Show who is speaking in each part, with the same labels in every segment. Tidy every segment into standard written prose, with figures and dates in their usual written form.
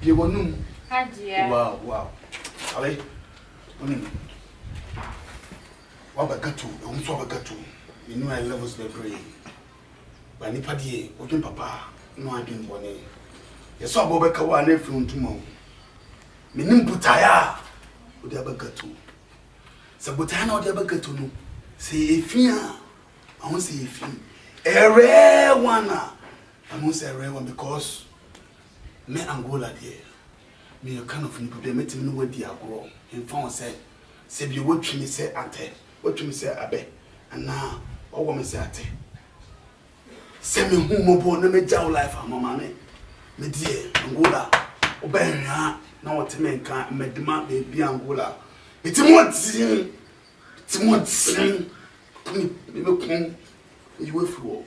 Speaker 1: You want to?
Speaker 2: Hajia.
Speaker 1: Wow. Ali, what about Gatu? I'm so about Gatu. You know I love us the brain. But ni padie, ogun papa, no I didn't want it. You saw Bobeka one every tomorrow. Minim butaya, would ever Gatu. Sabutana would ever Gatu no. Say if you I won't say if you a rare one. I won't say a rare one because me Angola there. Me a kind of people met him where they are grow. In phone said, say you watch me say ate, watch me say abe, and now all women say ate. Send me who more born me jaw life for my money. Me dear Angola, obey me now what men can't make the man be Angola. It's more sin. Me come you will flow.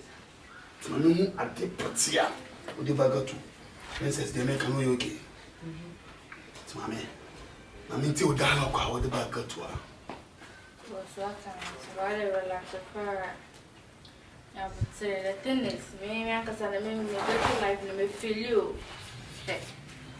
Speaker 1: To me at the patia with the bagato. Princess, they make you okay. Mammy, I'm till dialogue. How the bagato.
Speaker 2: What's what time? So I relax a car. I would say the thing is, maybe I can send a member of life and me feel you. So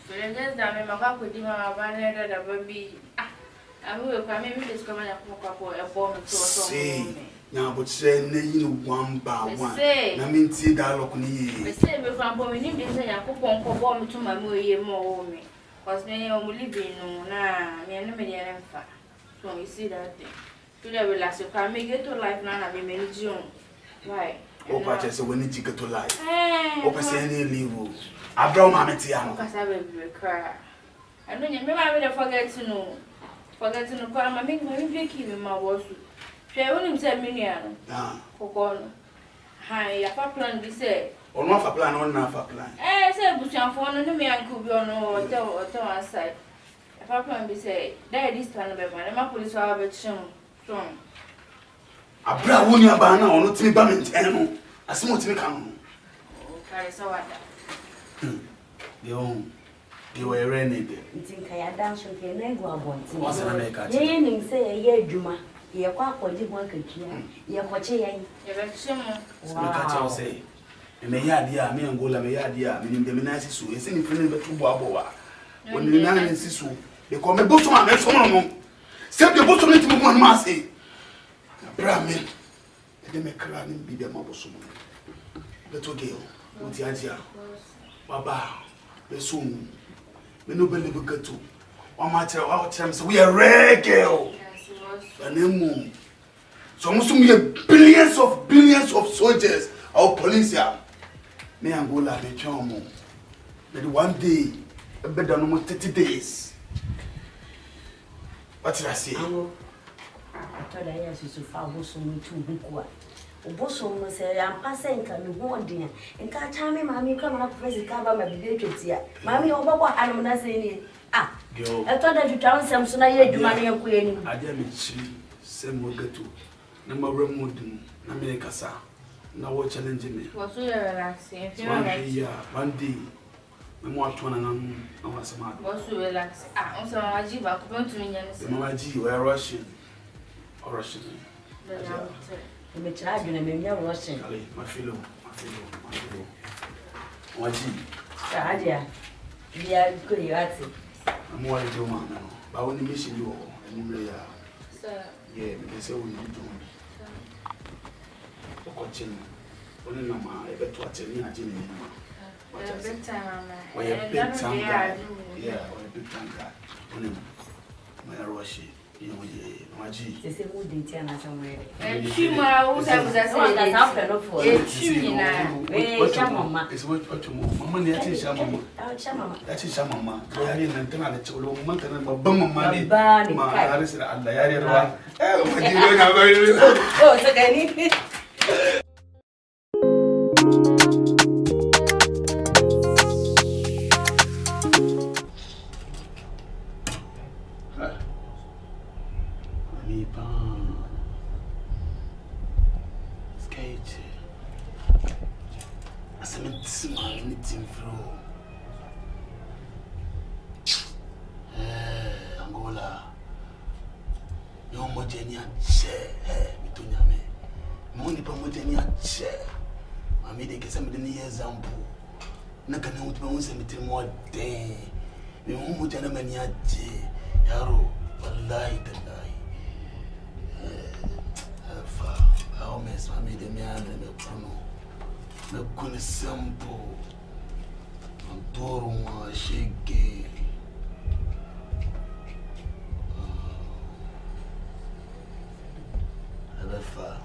Speaker 2: then just that me my could do my banner that will be. I will come in this coming up a bomb to say. Now, but say, you one by one. I mean, see dialogue. I say, before I'm going to be saying, I could bomb to my more me. Cause me, I'm living no, nah, me and me, and so you see that thing. Today, relax, you can make it to life now, I mean, June. Why? Oh, but I said, when did you get to life? Oh, I say, any leave. I brought my Matiam. Because I will cry. I don't remember, I will forget to know. Forget to know, I'm making my Vicky in my was. She wouldn't tell me, Cocono. Hi, a plan, we say. Or not a plan, or not a plan. I said, but I'm for me, I could be on or tell us side. If I plan, we say, there is plan of my map police are a bit strong. A bra won your banner or not to be bamming, a small to come. Oh, carry so what? You were rented. You think I had danced with your name? What's an American? You say a year, Juma. You're quite what you want to hear. You're watching. You're say. And may idea, me and Gola may idea, meaning the Menassu is in front of the two Baboa. When the Nan and Sisu, they call me Bosom and Someone. Send your bosom into one massy. Brahmin, they make crying be the Mobosum. Little girl, with the idea. Baba, the soon. We no believe we get to. One matter our terms, we are rare girl. And then moon. So must be billions of soldiers or police here. Me Angola, me charm. But one day, a better no more 30 days. What did I say? I thought I used to follow some too big. Bosom say I'm passing can be one dear. And can't tell me, Mammy, come up with the cover my baby's here. Mammy, or what I'm not saying. Ah, I thought that you tell some so I do money and queen. I dare me, same will get to. Number removing America. Now what challenging me? Was so relaxing. One day. I'm watching one and I'm smart. Was so relaxed. Ah, also, I give up to me. Mamma G, we're rushing. Or rushing. You may try to name your Russian. My fellow. What is it? We are good at it. I'm more than man now. But when you miss you, yeah, because I will do. Watching. Only no man, I bet what you are doing. What a big time, we're a big time guy. Yeah, we're a big time guy. My Russian. They say who did tell us somewhere. And she was after for Mamma. It's what you move. Mamma, that is your mamma. That is your mamma. I didn't tell the children, month and a bum money. My Alice and the area. Oh, it's okay. Angola, no more genia chair, Mitunyame. Money per Mutania chair. I made a case of the example.
Speaker 1: na kana utuma unse mitimo de me humu jana mani aje yaro wallahi tallahi fa ao mesma me de me ame me kuno sample Dora uma cheguei fa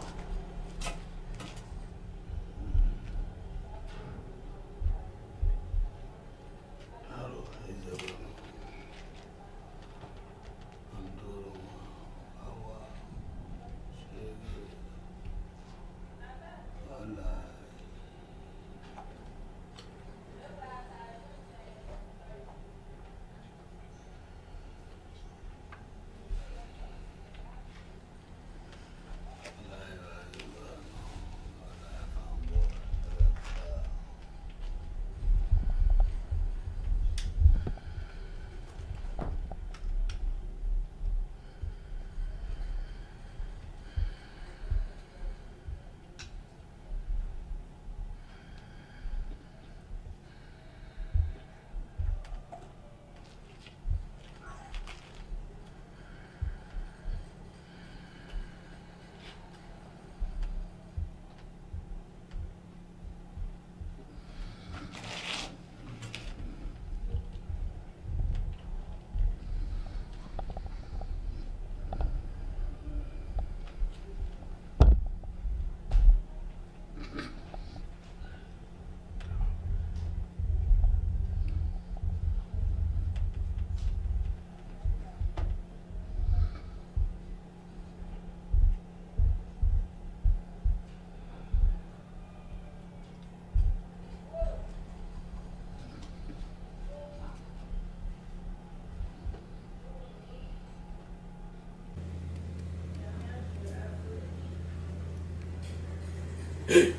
Speaker 1: Hey!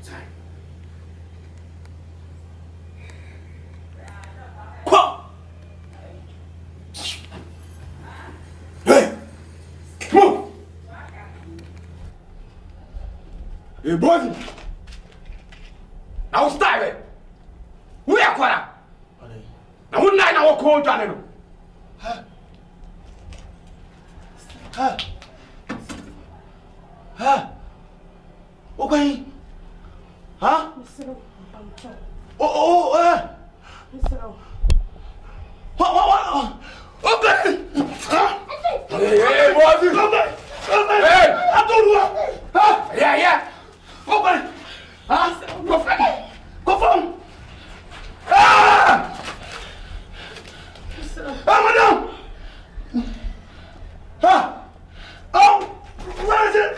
Speaker 1: Time. Come! Hey! Come on! Hey, boy! Now stop it! Who are you? Now, who night I will call Johnny? Huh? Huh? Huh? Okay. Huh? What? Okay. Huh? Hey, boy. Okay. Hey, I told you. Huh? Yeah. Okay. Huh? Go from. Madam. Huh? Oh, where is it?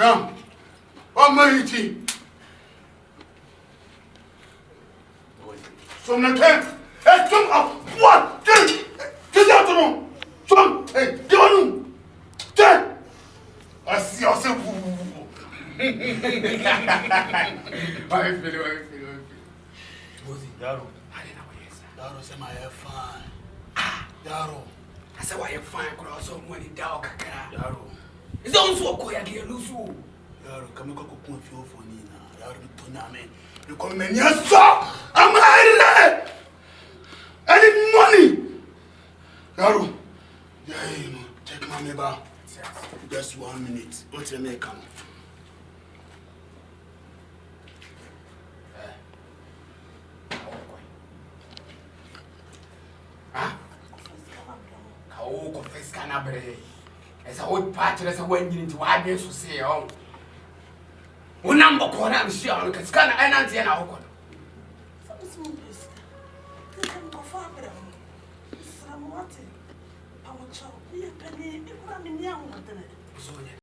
Speaker 1: Madam, what money is from the tent? Hey, jump up! What? Get out of the room! Jump! Hey, get on room! Ten! I see yourself. Why feel? Daro. Daro say my hair fine. Daro. I said why you fine? Could also money down kakara. Daro. It's also a koya get loose. Daro, come go cook fuel for Nina. Daro, to Name. You come in here, sir. I'm ready. I need money. Daro. Yeah, you know, take my neighbor. Just 1 minute. What's your name come?
Speaker 3: na bere. Esa old patch as a when you into why be so say oh. One number corner I'm sure on the scan and auntie and our corner.
Speaker 4: Some place. They can go far better. Some water. Our child, we a penny, if I'm in young.
Speaker 3: So